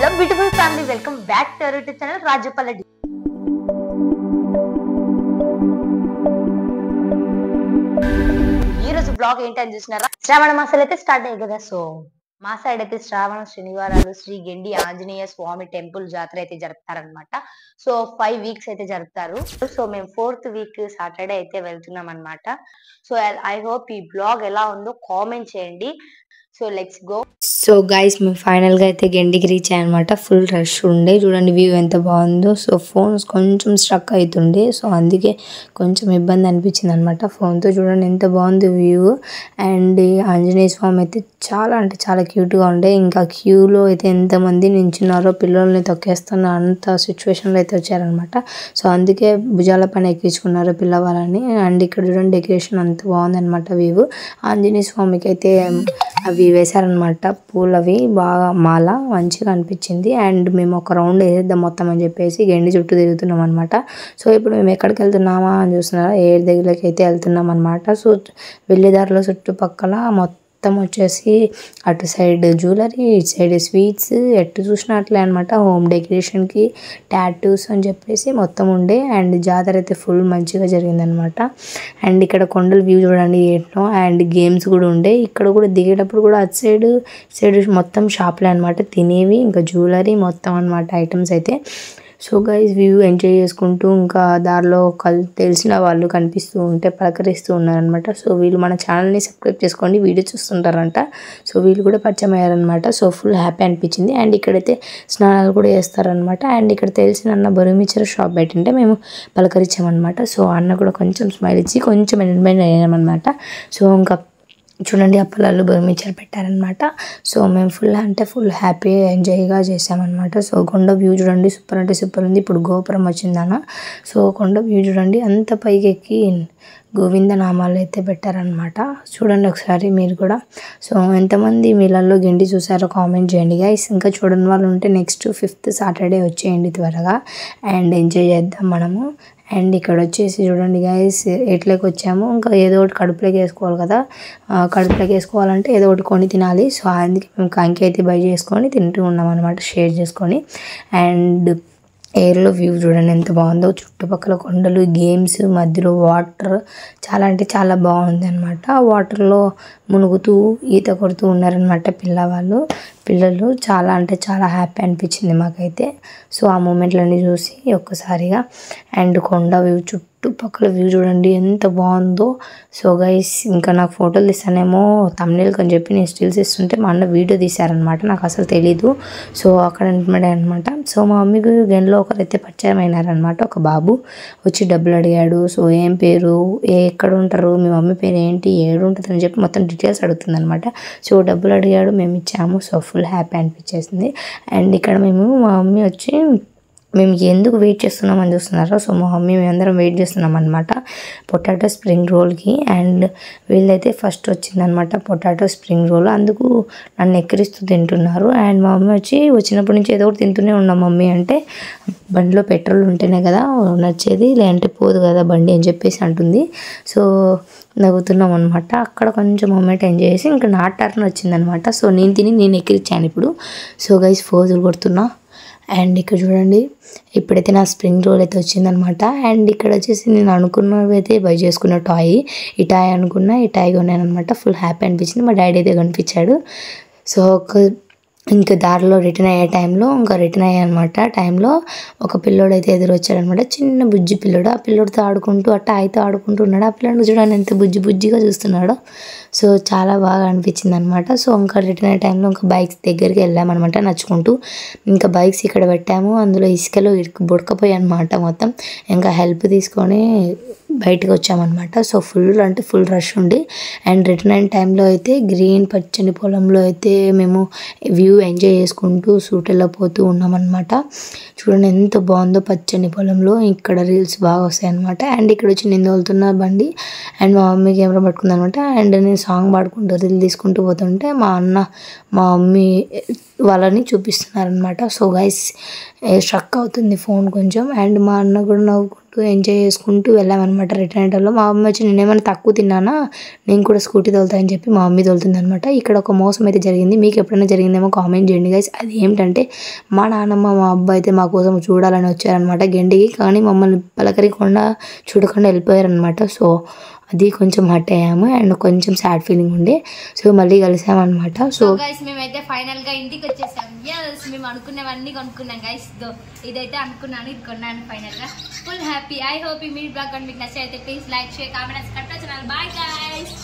Hello beautiful family, welcome back to our YouTube channel Rajapalli. ఈ రోజు blog ఏంటని చూసినారా? శ్రావణ మాసాలు అయితే స్టార్ట్ అయ్యాయి కదా. సో మా సైడ్ అయితే శ్రావణ శనివారాలు శ్రీ గెండి ఆంజనేయ స్వామి టెంపుల్ జాతర అయితే జరుపుతారనమాట. సో 5 వీక్స్ అయితే జరుపుతారు. సో మేము 4th వీక్ సాటర్డే అయితే వెళ్తున్నాం అనమాట. సో ఐ హోప్ ఈ బ్లాగ్ ఎలా ఉందో కామెంట్ చేయండి. So let's go. So guys మేము ఫైనల్గా అయితే గెండికి రీచ్ అయ్యనమాట. ఫుల్ రష్ ఉండే, చూడండి వ్యూ ఎంత బాగుందో. సో ఫోన్స్ కొంచెం స్ట్రక్ అవుతుండే, సో అందుకే కొంచెం ఇబ్బంది అనిపించింది అనమాట ఫోన్తో. చూడండి ఎంత బాగుంది వ్యూ. అండ్ ఆంజనేయ స్వామి అయితే చాలా అంటే చాలా క్యూట్గా ఉండే. ఇంకా క్యూలో అయితే ఎంతమంది నించున్నారో, పిల్లల్ని తొక్కేస్తున్న అంత సిచ్యువేషన్లో అయితే వచ్చారనమాట. సో అందుకే భుజాల పైన ఎక్కించుకున్నారు పిల్లవాళ్ళని. అండ్ ఇక్కడ చూడండి డెకరేషన్ అంత బాగుందనమాట వ్యూ. ఆంజనేయ స్వామికి అయితే అవి వేశారనమాట, పూలు అవి బాగా మాల మంచిగా అనిపించింది. అండ్ మేము ఒక రౌండ్ వేసేద్దాం మొత్తం అని చెప్పేసి గెండి చుట్టూ తిరుగుతున్నాం అనమాట. సో ఇప్పుడు మేము ఎక్కడికి వెళ్తున్నామా అని చూస్తున్నారా, ఏడు దగ్గరకి అయితే వెళ్తున్నాం అనమాట. సో వెళ్ళేదారిలో చుట్టుపక్కల మొత్తం వచ్చేసి అటు సైడ్ జ్యువెలరీ, ఇటు సైడ్ స్వీట్స్, ఎటు చూసినట్లే అనమాట. హోమ్ డెకరేషన్కి టాటూస్ అని చెప్పేసి మొత్తం ఉండే. అండ్ జాతర అయితే ఫుల్ మంచిగా జరిగిందనమాట. అండ్ ఇక్కడ కొండల వ్యూ చూడండి ఏంటో. అండ్ గేమ్స్ కూడా ఉండే. ఇక్కడ కూడా దిగేటప్పుడు కూడా అటు సైడ్ మొత్తం షాప్లే అనమాట, తినేవి ఇంకా జ్యువెలరీ మొత్తం అనమాట ఐటమ్స్ అయితే. సో గైస్ వ్యూ ఎంజాయ్ చేసుకుంటూ ఇంకా దారిలో తెలిసిన వాళ్ళు కనిపిస్తూ ఉంటే పలకరిస్తూ ఉన్నారనమాట. సో వీళ్ళు మన ఛానల్ని సబ్స్క్రైబ్ చేసుకోండి, వీడియో చూస్తుంటారంట. సో వీళ్ళు కూడా పరిచయం అయ్యారనమాట. సో ఫుల్ హ్యాపీ అనిపించింది. అండ్ ఇక్కడైతే స్నానాలు కూడా చేస్తారనమాట. అండ్ ఇక్కడ తెలిసిన అన్న బరుమిచ్చర్ షాప్ పెట్టింటే మేము పలకరించామన్నమాట. సో అన్న కూడా కొంచెం స్మైల్ ఇచ్చి కొంచెం ఎంజాయ్ అయ్యామన్నమాట. సో ఇంకా చూడండి అప్పలాలు బరుమిచ్చర్ పెట్టారనమాట. సో మేము ఫుల్ హ్యాపీ ఎంజాయ్గా చేసామన్నమాట. సో కొండ వ్యూ చూడండి సూపర్ అంటే సూపర్ ఉంది. ఇప్పుడు గోపురం వచ్చిందన్న. సో కొండ వ్యూ చూడండి అంత పైకి ఎక్కి గోవింద నామాలు అయితే పెట్టారనమాట. చూడండి ఒకసారి మీరు కూడా. సో ఎంతమంది మీళ్ళల్లో గెండి చూసారో కామెంట్ చేయండి గైస్. ఇంకా చూడని వాళ్ళు ఉంటే నెక్స్ట్ 5th సాటర్డే వచ్చేయండి త్వరగా. అండ్ ఎంజాయ్ చేద్దాం మనము. అండ్ ఇక్కడ వచ్చేసి చూడండి గైస్ ఎట్లకి వచ్చాము. ఇంకా ఏదో ఒకటి కడుపులోకి వేసుకోవాలి కదా. కడుపులోకి వేసుకోవాలంటే ఏదో ఒకటి కొని తినాలి. సో అందుకే మేము కంకి అయితే బై చేసుకొని తింటూ ఉన్నాం అనమాట, షేర్ చేసుకొని. అండ్ ఎయిర్లో వ్యూ చూడండి ఎంత బాగుందో. చుట్టుపక్కల కొండలు, గేమ్స్, మధ్యలో వాటర్, చాలా అంటే చాలా బాగుంది అనమాట. వాటర్లో మునుగుతూ ఈత కొడుతూ ఉన్నారనమాట పిల్లలు. చాలా అంటే చాలా హ్యాపీ అనిపించింది మాకైతే. సో ఆ మూమెంట్లన్నీ చూసి ఒక్కసారిగా. అండ్ కొండ వ్యూ, చుట్టుపక్కల వ్యూ చూడండి ఎంత బాగుందో. సో గైస్ ఇంకా నాకు ఫోటోలు తీస్తానేమో తమ్నెయిల్కి అని చెప్పి నేను స్టిల్స్ ఇస్తుంటే మా అన్న వీడియో తీశారనమాట, నాకు అసలు తెలీదు. సో అక్కడ అనమాట. సో మా మమ్మీకి గెన్లో ఒకరైతే పరిచయం అయినారనమాట, ఒక బాబు వచ్చి డబ్బులు అడిగాడు. సో ఏం పేరు, ఎక్కడ ఉంటారు, మీ మమ్మీ పేరు ఏంటి, ఏడు ఉంటుంది అని చెప్పి మొత్తం డీటెయిల్స్ అడుగుతుంది అనమాట. సో డబ్బులు అడిగాడు, మేము ఇచ్చాము. సో ఫుల్ హ్యాపీ అనిపించేసింది. అండ్ ఇక్కడ మా మమ్మీ వచ్చి మేము ఎందుకు వెయిట్ చేస్తున్నామని చూస్తున్నారో. సో మా మమ్మీ మేమందరం వెయిట్ చేస్తున్నాం అనమాట పొటాటో స్ప్రింగ్ రోల్కి. అండ్ వీళ్ళైతే ఫస్ట్ వచ్చిందనమాట పొటాటో స్ప్రింగ్ రోల్, అందుకు నన్ను ఎక్కిరిస్తూ తింటున్నారు. అండ్ మా మమ్మీ వచ్చి వచ్చినప్పటి నుంచి ఏదో ఒకటి తింటూనే ఉన్నాం మమ్మీ అంటే, బండిలో పెట్రోల్ ఉంటేనే కదా నచ్చేది, లేదంటే పోదు కదా బండి అని చెప్పేసి అంటుంది. సో నవ్వుతున్నాం అనమాట. అక్కడ కొంచెం మూమెంట్ ఎంజాయ్ చేసి ఇంకా నా టర్న్ వచ్చిందనమాట. సో నేను ఎక్కిరిచ్చాను ఇప్పుడు. సో గైస్ ఫోజులు కొడుతున్నా. అండ్ ఇక్కడ చూడండి ఇప్పుడైతే నా స్ప్రింగ్ రోల్ అయితే వచ్చిందనమాట. అండ్ ఇక్కడ వచ్చేసి నేను అనుకున్నవి అయితే బై చేసుకున్న ఈ టాయ్ అనుకున్నా, ఈ టాయ్ కొన్నాను అనమాట. ఫుల్ హ్యాపీ అనిపించింది. మా డాడీ అయితే కనిపించాడు. సో ఇంకా దారిలో రిటర్న్ అయ్యే టైంలో ఒక పిల్లోడు అయితే ఎదురొచ్చాడనమాట, చిన్న బుజ్జి పిల్లోడు. ఆ పిల్లోడితో ఆడుకుంటూ ఆ టాయ్తో ఆడుకుంటూ ఉన్నాడు. ఆ పిల్లోడు చూడండి ఎంత బుజ్జిగా చూస్తున్నాడో. సో చాలా బాగా అనిపించింది అనమాట. సో ఇంకా రిటర్న్ అయ్యే టైంలో ఇంకా బైక్స్ దగ్గరికి వెళ్ళామన్నమాట నడుచుకుంటూ. ఇంకా బైక్స్ ఇక్కడ పెట్టాము, అందులో ఇసుకలో బుడకపోయాయి అనమాట మొత్తం. ఇంకా హెల్ప్ తీసుకొని బయటకు వచ్చామన్నమాట. సో ఫుల్ రష్ ఉండి. అండ్ రిటర్న్ అయిన టైంలో అయితే గ్రీన్ పచ్చని పొలంలో అయితే మేము వ్యూ ఎంజాయ్ చేసుకుంటూ సూటెల్లో పోతూ ఉన్నామన్నమాట. చూడండి ఎంత బాగుందో పచ్చని పొలంలో. ఇక్కడ రీల్స్ బాగా వస్తాయి అనమాట. అండ్ ఇక్కడ వచ్చి నేను తోలుతున్న బండి. అండ్ మా మమ్మీ కెమెరా పట్టుకుందనమాట. అండ్ నేను సాంగ్ పాడుకుంటూ రీల్ తీసుకుంటూ పోతుంటే మా అన్న మా మమ్మీ వాళ్ళని చూపిస్తున్నారనమాట. సో గైస్ స్ట్రక్ అవుతుంది ఫోన్ కొంచెం. అండ్ మా అన్న కూడా నవ్వుకుంటూ ఎంజాయ్ చేసుకుంటూ వెళ్ళామన్నమాట రిటర్న్ టైంలో. మా మమ్మీ వచ్చి నేనేమైనా తక్కువ తిన్నానా, నేను కూడా స్కూటీ తోలుతా అని చెప్పి మా మమ్మీ తోలుతుంది అనమాట. ఇక్కడ ఒక మోసం అయితే జరిగింది, మీకు ఎప్పుడైనా జరిగిందేమో కామెంట్ చేయండి గైస్. అది ఏమిటంటే మా నాన్నమ్మ మా అబ్బాయి అయితే మా కోసం చూడాలని వచ్చారనమాట గెండికి, కానీ మమ్మల్ని పలకరికుండా చూడకుండా వెళ్ళిపోయారనమాట. సో అది కొంచెం హర్ట్ అయ్యాము అండ్ కొంచెం సాడ్ ఫీలింగ్ ఉండే. సో మళ్ళీ కలిసామన్నమాట. సో గైస్ మేమైతే ఫైనల్ గా ఇంటికి వచ్చేసాం. మేము అనుకున్నవన్నీ కొనుక్కున్నాం గైస్. ఇదైతే అనుకున్నాను, ఇది కొన్నాను ఫైనల్ గా. Full happy. ఐ హోప్ ఈ మీట్ బ్లాగ్ మీకు నచ్చితే please like share comment subscribe to channel. Bye guys.